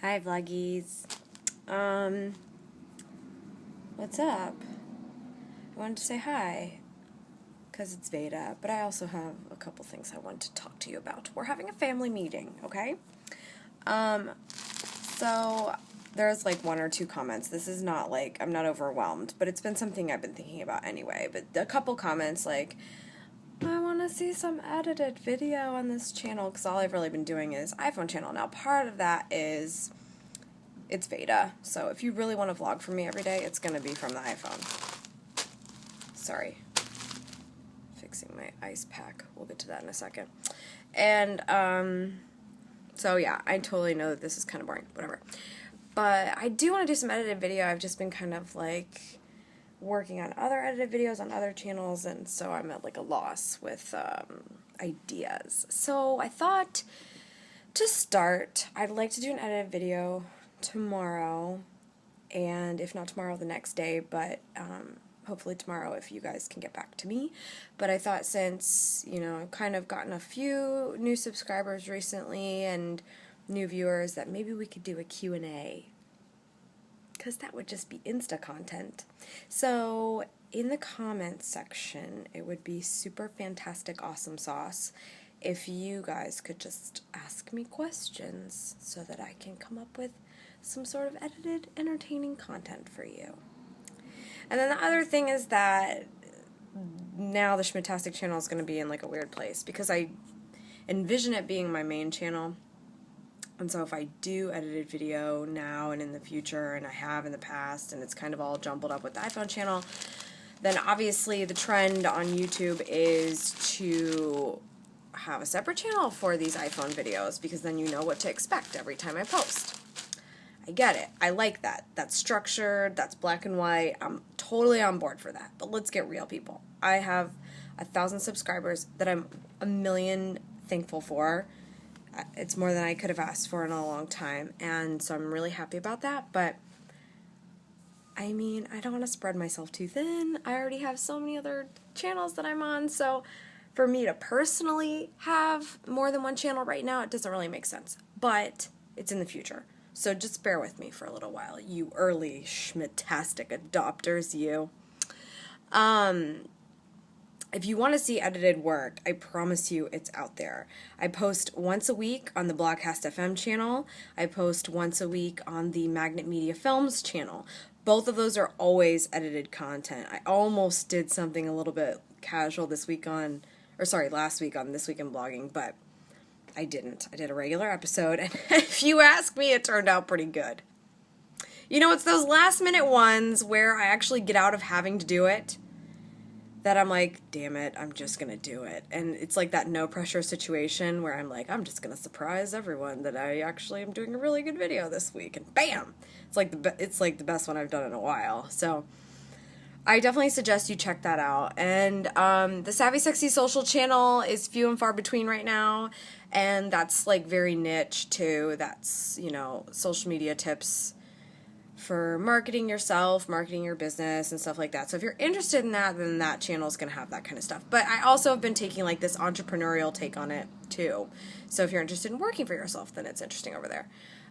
Hi, vloggies. What's up? I wanted to say hi, because it's VEDA, but I also have a couple things I want to talk to you about. We're having a family meeting, okay? So there's like one or two comments. This is not like, I'm not overwhelmed, but it's been something I've been thinking about anyway. But a couple comments like, I want to see some edited video on this channel, because all I've really been doing is iPhone channel. Now, part of that is it's VEDA, so if you really want to vlog from me every day, it's going to be from the iPhone. Sorry. Fixing my ice pack. We'll get to that in a second. And, so yeah, I totally know that this is kind of boring, whatever. But I do want to do some edited video. I've just been kind of like working on other edited videos on other channels, and so I'm at like a loss with ideas. So I thought to start, I'd like to do an edited video tomorrow, and if not tomorrow, the next day, but hopefully tomorrow if you guys can get back to me. But I thought, since, you know, I've kind of gotten a few new subscribers recently and new viewers, that maybe we could do a Q&A, because that would just be Insta content. So in the comments section, it would be super fantastic awesome sauce if you guys could just ask me questions so that I can come up with some sort of edited, entertaining content for you. And then the other thing is that now the Schmittastic channel is going to be in like a weird place, because I envision it being my main channel. And so if I do edited video now and in the future, and I have in the past, and it's kind of all jumbled up with the iPhone channel, then obviously the trend on YouTube is to have a separate channel for these iPhone videos, because then you know what to expect every time I post. I get it. I like that. That's structured. That's black and white. I'm totally on board for that. But let's get real, people. I have 1,000 subscribers that I'm a million thankful for. It's more than I could have asked for in a long time, and so I'm really happy about that. But I mean, I don't want to spread myself too thin. I already have so many other channels that I'm on, so for me to personally have more than one channel right now, it doesn't really make sense. But it's in the future. So just bear with me for a little while, you early Schmittastic adopters, you. If you want to see edited work, I promise you it's out there. I post once a week on the Broadcast FM channel. I post once a week on the Magnet Media Films channel. Both of those are always edited content. I almost did something a little bit casual last week on This Week in Blogging, but I didn't. I did a regular episode, and if you ask me, it turned out pretty good. You know, it's those last minute ones where I actually get out of having to do it that I'm like, damn it, I'm just going to do it. And it's like that no pressure situation where I'm like, I'm just going to surprise everyone that I actually am doing a really good video this week. And bam! It's like the best one I've done in a while. So I definitely suggest you check that out. And the Savvy Sexy Social channel is few and far between right now. And that's like very niche too. That's, you know, social media tips for marketing yourself, marketing your business, and stuff like that. So if you're interested in that, then that channel is going to have that kind of stuff. But I also have been taking like this entrepreneurial take on it too. So if you're interested in working for yourself, then it's interesting over there.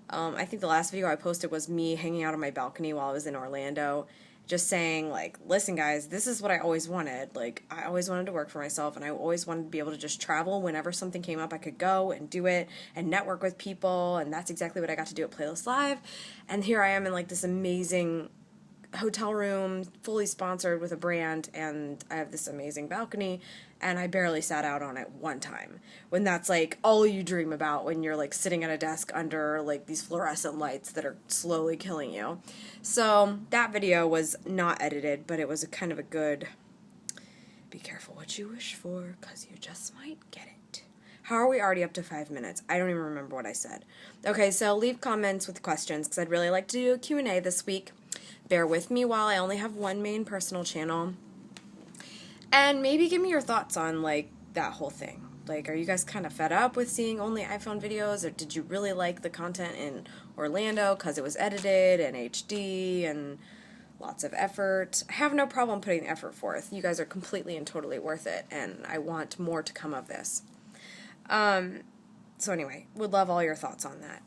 I think the last video I posted was me hanging out on my balcony while I was in Orlando, just saying, like, listen guys, this is what I always wanted. Like, I always wanted to work for myself, and I always wanted to be able to just travel whenever something came up. I could go and do it and network with people, and that's exactly what I got to do at Playlist Live. And here I am in like this amazing hotel room, fully sponsored with a brand, and I have this amazing balcony, and I barely sat out on it one time, when that's like all you dream about when you're like sitting at a desk under like these fluorescent lights that are slowly killing you. So that video was not edited, but it was a kind of a good, be careful what you wish for, because you just might get it. How are we already up to 5 minutes? I don't even remember what I said. Okay, so leave comments with questions, because I'd really like to do a Q&A this week. Bear with me while I only have one main personal channel. And maybe give me your thoughts on, like, that whole thing. Like, are you guys kind of fed up with seeing only iPhone videos, or did you really like the content in Orlando because it was edited and HD and lots of effort? I have no problem putting the effort forth. You guys are completely and totally worth it, and I want more to come of this. So anyway, would love all your thoughts on that.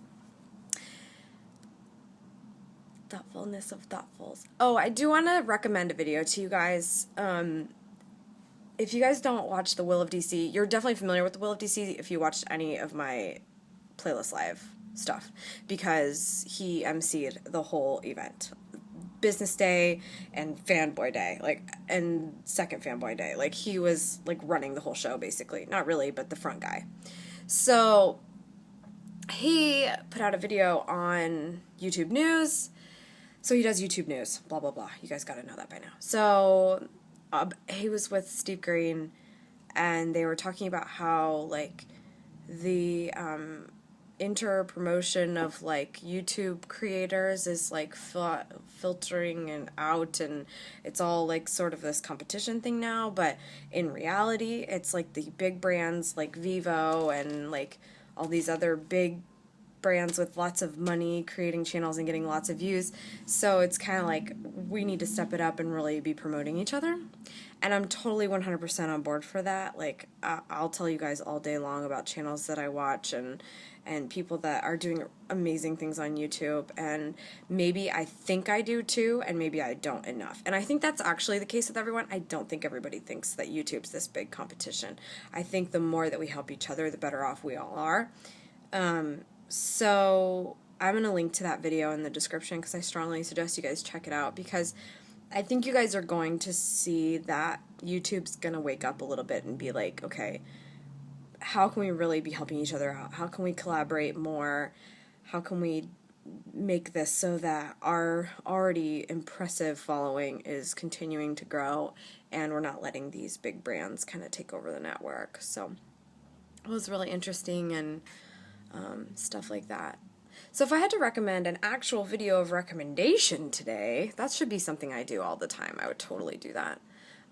Thoughtfulness of thoughtfuls. Oh, I do want to recommend a video to you guys. If you guys don't watch The Will of DC, you're definitely familiar with The Will of DC if you watched any of my Playlist Live stuff, because he emceed the whole event. Business Day and Fanboy Day, and Second Fanboy Day. He was, running the whole show, basically. Not really, but the front guy. So, he put out a video on YouTube News. So he does YouTube News, blah, blah, blah. You guys gotta know that by now. So, he was with Steve Green, and they were talking about how, the, inter-promotion of, YouTube creators is, filtering and out, and it's all, sort of this competition thing now, but in reality, it's, the big brands like Vivo and, all these other big brands with lots of money creating channels and getting lots of views. So it's kind of we need to step it up and really be promoting each other. And I'm totally 100% on board for that. I'll tell you guys all day long about channels that I watch and people that are doing amazing things on YouTube. And maybe I think I do too, and maybe I don't enough. And I think that's actually the case with everyone. I don't think everybody thinks that YouTube's this big competition. I think the more that we help each other, the better off we all are. So I'm going to link to that video in the description, because I strongly suggest you guys check it out, because I think you guys are going to see that YouTube's going to wake up a little bit and be like, okay, how can we really be helping each other out? How can we collaborate more? How can we make this so that our already impressive following is continuing to grow and we're not letting these big brands kind of take over the network? So it was really interesting, and stuff like that. So if I had to recommend an actual video of recommendation today, that should be something I do all the time. I would totally do that.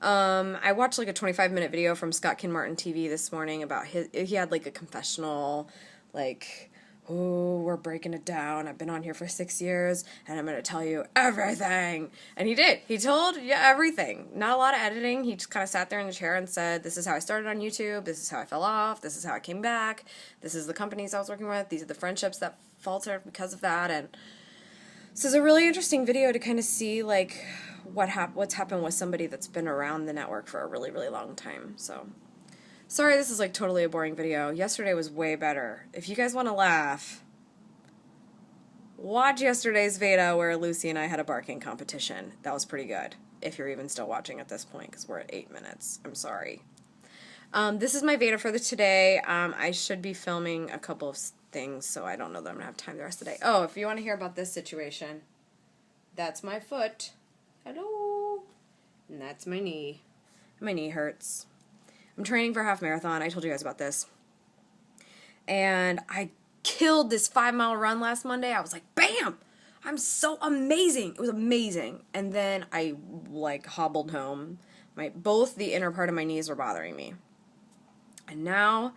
I watched a 25-minute video from ScottKinmartinTV this morning about he had a confessional, oh, we're breaking it down. I've been on here for 6 years, and I'm going to tell you everything. And he did. He told you everything. Not a lot of editing. He just kind of sat there in the chair and said, this is how I started on YouTube. This is how I fell off. This is how I came back. This is the companies I was working with. These are the friendships that faltered because of that. And so it's a really interesting video to kind of see, what's happened with somebody that's been around the network for a really, really long time. So sorry, this is totally a boring video. Yesterday was way better. If you guys want to laugh, watch yesterday's VEDA where Lucy and I had a barking competition. That was pretty good, if you're even still watching at this point, because we're at 8 minutes. I'm sorry. This is my VEDA for today. I should be filming a couple of things, so I don't know that I'm going to have time the rest of the day. Oh, if you want to hear about this situation, that's my foot. Hello. And that's my knee. My knee hurts. I'm training for a half marathon. I told you guys about this. And I killed this 5-mile run last Monday. I was like, bam! I'm so amazing. It was amazing. And then I hobbled home. Both the inner part of my knees were bothering me. And now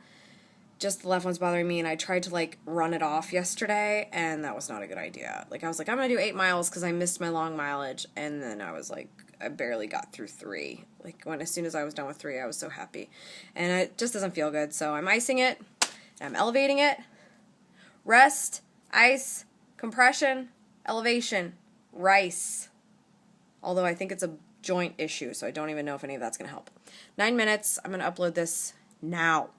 just the left one's bothering me, and I tried to run it off yesterday, and that was not a good idea. I was like, I'm going to do 8 miles because I missed my long mileage, and then I was I barely got through 3. As soon as I was done with 3, I was so happy. And it just doesn't feel good, so I'm icing it, and I'm elevating it. Rest, ice, compression, elevation, rice. Although I think it's a joint issue, so I don't even know if any of that's going to help. 9 minutes. I'm going to upload this now,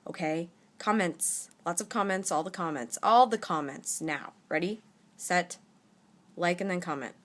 okay? Comments. Lots of comments, all the comments. All the comments now. Ready? Set. Like and then comment.